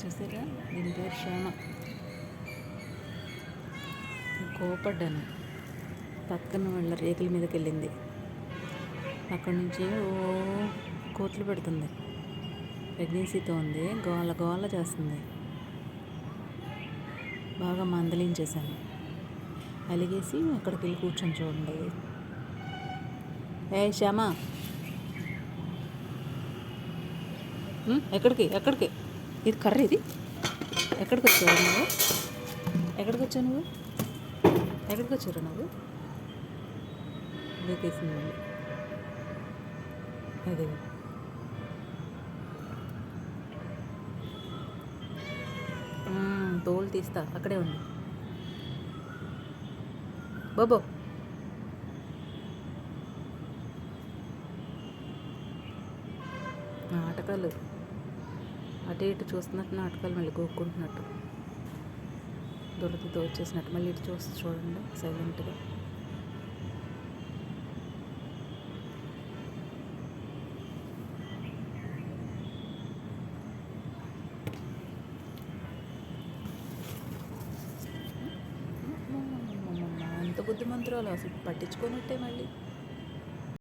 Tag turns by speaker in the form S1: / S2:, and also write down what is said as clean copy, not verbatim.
S1: చూసారా, దీని పేరు శ్యామ. కోపడ్డాను, పక్కన వాళ్ళ రేకుల మీదకి వెళ్ళింది. అక్కడి నుంచి ఓ కోతులు పెడుతుంది. ప్రెగ్నెన్సీతో ఉంది, గోల గోల చేస్తుంది. బాగా మందలించేశాను. అలిగేసి అక్కడికి వెళ్ళి కూర్చొని చూడండి. ఏ శ్యామ, ఎక్కడికి ఎక్కడికి, ఇది కర్ర, ఇది ఎక్కడికి వచ్చావు నువ్వు? ఎక్కడికి వచ్చావు నువ్వు? ఎక్కడికి వచ్చారు నువ్వు? దూకేసింది. అదే తోలు తీస్తా, అక్కడే ఉంది బాబో. నాటకాలు అటు ఇటు చూస్తున్నట్టు, నాటకాలు మళ్ళీ గోక్కుంటున్నట్టు, దొరకతో వచ్చేసినట్టు మళ్ళీ ఇటు చూసి చూడండి సైలెంట్గా. అంత బుద్ధిమంతురాలు, అసలు పట్టించుకోనట్టే మళ్ళీ.